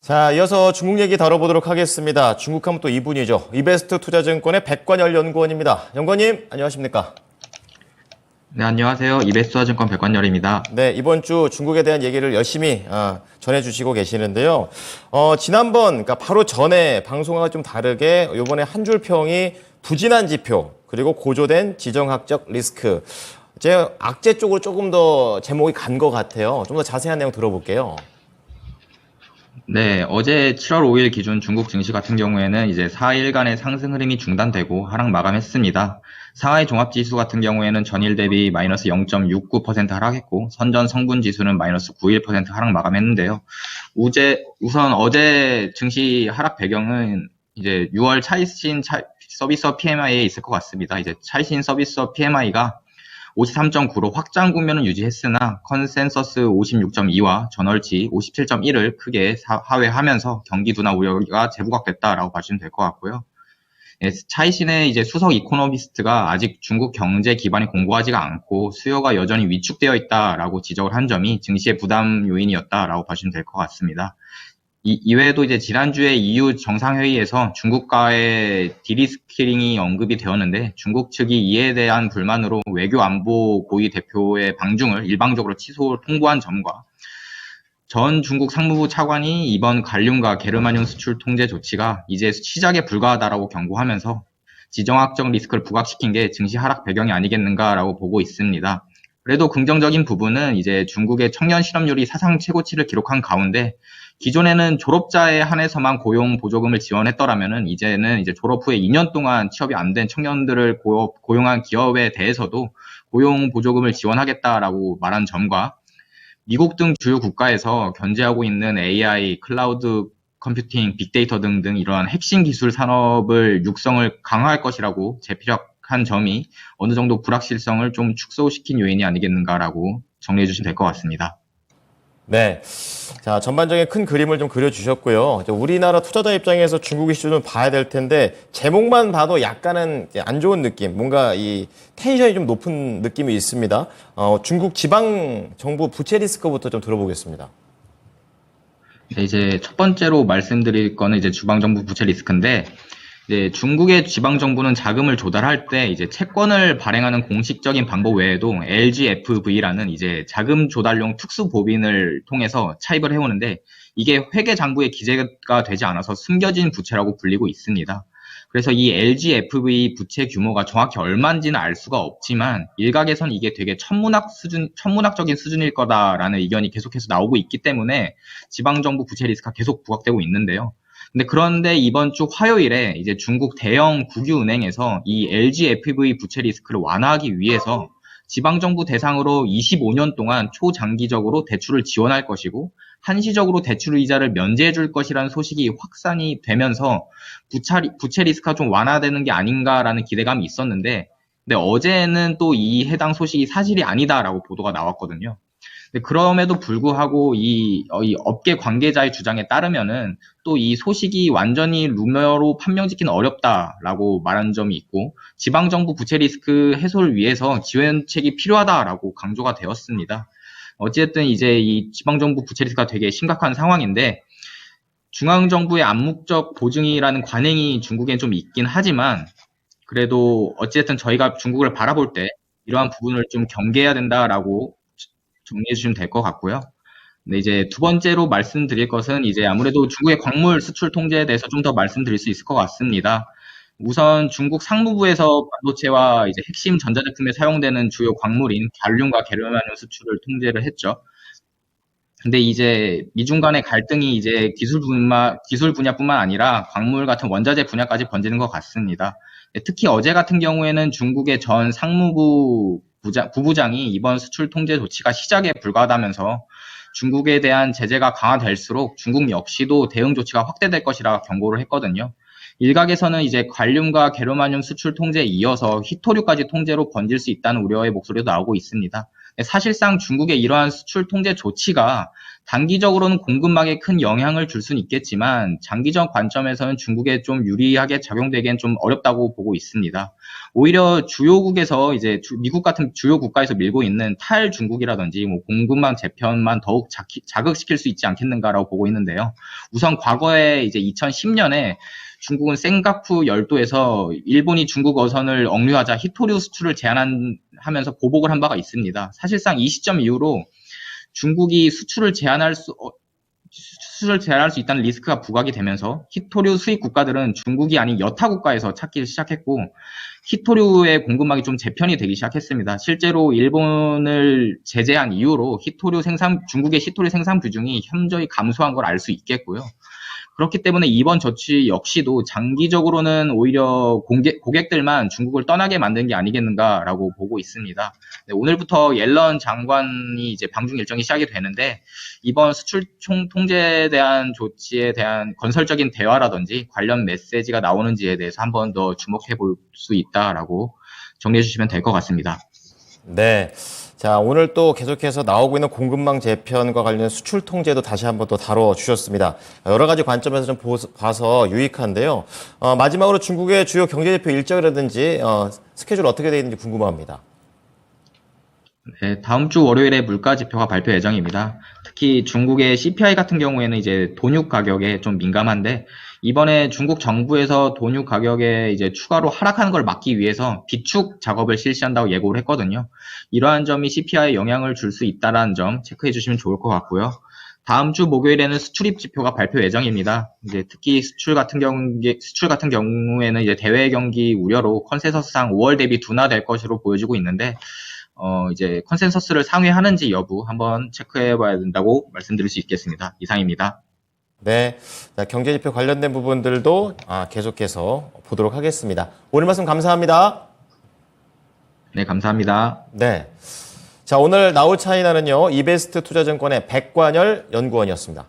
자, 이어서 중국 얘기 다뤄보도록 하겠습니다. 중국 하면 또 이분이죠. 이베스트 투자증권의 백관열 연구원입니다. 연구원님, 안녕하십니까? 네, 안녕하세요. 이베스트증권 백관열입니다. 네, 이번 주 중국에 대한 얘기를 열심히 전해주시고 계시는데요. 지난번, 그러니까 바로 전에 방송과 좀 다르게 이번에 한 줄 평이 부진한 지표, 그리고 고조된 지정학적 리스크. 이제 악재 쪽으로 조금 더 제목이 간 것 같아요. 좀 더 자세한 내용 들어볼게요. 네, 어제 7월 5일 기준 중국 증시 같은 경우에는 이제 4일간의 상승 흐름이 중단되고 하락 마감했습니다. 상하이 종합지수 같은 경우에는 전일 대비 마이너스 0.69% 하락했고, 선전 성분 지수는 마이너스 91% 하락 마감했는데요. 우선 어제 증시 하락 배경은 이제 6월 차이신 서비스 PMI에 있을 것 같습니다. 이제 차이신 서비스 PMI가 53.9로 확장 국면은 유지했으나 컨센서스 56.2와 전월치 57.1을 크게 하회하면서 경기 둔화 우려가 재부각됐다라고 봐주시면 될 것 같고요. 예, 차이신의 이제 수석 이코노미스트가 아직 중국 경제 기반이 공고하지가 않고 수요가 여전히 위축되어 있다라고 지적을 한 점이 증시의 부담 요인이었다라고 봐주시면 될 것 같습니다. 이외에도 이제 지난주에 EU 정상회의에서 중국과의 디리스킬링이 언급이 되었는데 중국 측이 이에 대한 불만으로 외교안보 고위 대표의 방중을 일방적으로 통보한 점과 전 중국 상무부 차관이 이번 관륨과 게르마늄 수출 통제 조치가 이제 시작에 불과하다라고 경고하면서 지정학적 리스크를 부각시킨 게 증시 하락 배경이 아니겠는가라고 보고 있습니다. 그래도 긍정적인 부분은 이제 중국의 청년 실업률이 사상 최고치를 기록한 가운데 기존에는 졸업자에 한해서만 고용 보조금을 지원했더라면은 이제는 이제 졸업 후에 2년 동안 취업이 안 된 청년들을 고용한 기업에 대해서도 고용 보조금을 지원하겠다라고 말한 점과 미국 등 주요 국가에서 견제하고 있는 AI, 클라우드 컴퓨팅, 빅데이터 등등 이러한 핵심 기술 산업을 육성을 강화할 것이라고 재피력한 점이 어느 정도 불확실성을 좀 축소시킨 요인이 아니겠는가라고 정리해 주시면 될 것 같습니다. 네. 자, 전반적인 큰 그림을 좀 그려주셨고요. 이제 우리나라 투자자 입장에서 중국 이슈는 봐야 될 텐데, 제목만 봐도 약간은 안 좋은 느낌, 뭔가 이 텐션이 좀 높은 느낌이 있습니다. 중국 지방정부 부채 리스크부터 좀 들어보겠습니다. 네, 이제 첫 번째로 말씀드릴 거는 이제 주방정부 부채 리스크인데, 이제 중국의 지방정부는 자금을 조달할 때 이제 채권을 발행하는 공식적인 방법 외에도 LGFV라는 이제 자금 조달용 특수 법인을 통해서 차입을 해오는데 이게 회계장부에 기재가 되지 않아서 숨겨진 부채라고 불리고 있습니다. 그래서 이 LGFV 부채 규모가 정확히 얼마인지는 알 수가 없지만 일각에선 이게 되게 천문학적인 수준일 거다라는 의견이 계속해서 나오고 있기 때문에 지방정부 부채 리스크가 계속 부각되고 있는데요. 그런데 이번 주 화요일에 이제 중국 대형 국유은행에서 이 LGFV 부채 리스크를 완화하기 위해서 지방정부 대상으로 25년 동안 초장기적으로 대출을 지원할 것이고 한시적으로 대출 이자를 면제해 줄 것이라는 소식이 확산이 되면서 부채 리스크가 좀 완화되는 게 아닌가라는 기대감이 있었는데 근데 어제는 또 이 해당 소식이 사실이 아니다라고 보도가 나왔거든요. 그럼에도 불구하고 이 업계 관계자의 주장에 따르면은 또 이 소식이 완전히 루머로 판명짓기는 어렵다라고 말한 점이 있고 지방정부 부채 리스크 해소를 위해서 지원책이 필요하다라고 강조가 되었습니다. 어쨌든 이제 이 지방정부 부채 리스크가 되게 심각한 상황인데 중앙정부의 암묵적 보증이라는 관행이 중국엔 좀 있긴 하지만 그래도 어쨌든 저희가 중국을 바라볼 때 이러한 부분을 좀 경계해야 된다라고 정리해 주시면 될 것 같고요. 근데 이제 두 번째로 말씀드릴 것은 이제 아무래도 중국의 광물 수출 통제에 대해서 좀 더 말씀드릴 수 있을 것 같습니다. 우선 중국 상무부에서 반도체와 이제 핵심 전자제품에 사용되는 주요 광물인 갈륨과 게르마늄 수출을 통제를 했죠. 근데 이제 미중 간의 갈등이 이제 기술 분야뿐만 아니라 광물 같은 원자재 분야까지 번지는 것 같습니다. 특히 어제 같은 경우에는 중국의 전 상무부 부부장이 이번 수출 통제 조치가 시작에 불과하다면서 중국에 대한 제재가 강화될수록 중국 역시도 대응 조치가 확대될 것이라 경고를 했거든요. 일각에서는 이제 관륨과 게르마늄 수출 통제에 이어서 희토류까지 통제로 번질 수 있다는 우려의 목소리도 나오고 있습니다. 사실상 중국의 이러한 수출 통제 조치가 단기적으로는 공급망에 큰 영향을 줄 수는 있겠지만 장기적 관점에서는 중국에 좀 유리하게 작용되기엔 좀 어렵다고 보고 있습니다. 오히려 주요국에서 이제 미국 같은 주요 국가에서 밀고 있는 탈중국이라든지 뭐 공급망 재편만 더욱 자극시킬 수 있지 않겠는가라고 보고 있는데요. 우선 과거에 이제 2010년에 중국은 생가쿠 열도에서 일본이 중국 어선을 억류하자 히토류 수출을 제한하면서 보복을 한 바가 있습니다. 사실상 이 시점 이후로 중국이 수출을 제한할 수 있다는 리스크가 부각이 되면서 히토류 수입 국가들은 중국이 아닌 여타 국가에서 찾기 시작했고 히토류의 공급망이 좀 재편이 되기 시작했습니다. 실제로 일본을 제재한 이후로 중국의 히토류 생산 비중이 현저히 감소한 걸 알 수 있겠고요. 그렇기 때문에 이번 조치 역시도 장기적으로는 오히려 고객들만 중국을 떠나게 만든 게 아니겠는가라고 보고 있습니다. 네, 오늘부터 옐런 장관이 이제 방중 일정이 시작이 되는데 이번 수출 통제에 대한 조치에 대한 건설적인 대화라든지 관련 메시지가 나오는지에 대해서 한 번 더 주목해 볼 수 있다라고 정리해 주시면 될 것 같습니다. 네. 자, 오늘 또 계속해서 나오고 있는 공급망 재편과 관련 수출 통제도 다시 한번 또 다뤄주셨습니다. 여러 가지 관점에서 좀 봐서 유익한데요. 마지막으로 중국의 주요 경제지표 일정이라든지 스케줄 어떻게 되어 있는지 궁금합니다. 네, 다음 주 월요일에 물가 지표가 발표 예정입니다. 특히 중국의 CPI 같은 경우에는 이제 돈육 가격에 좀 민감한데 이번에 중국 정부에서 돈육 가격에 이제 추가로 하락하는 걸 막기 위해서 비축 작업을 실시한다고 예고를 했거든요. 이러한 점이 CPI에 영향을 줄 수 있다는 점 체크해 주시면 좋을 것 같고요. 다음 주 목요일에는 수출입 지표가 발표 예정입니다. 이제 특히 수출 같은 경우에는 이제 대외 경기 우려로 컨센서스상 5월 대비 둔화될 것으로 보여지고 있는데 이제 컨센서스를 상회하는지 여부 한번 체크해 봐야 된다고 말씀드릴 수 있겠습니다. 이상입니다. 네. 자, 경제지표 관련된 부분들도 계속해서 보도록 하겠습니다. 오늘 말씀 감사합니다. 네, 감사합니다. 네. 자, 오늘 나우 차이나는요, 이베스트 투자증권의 백관열 연구원이었습니다.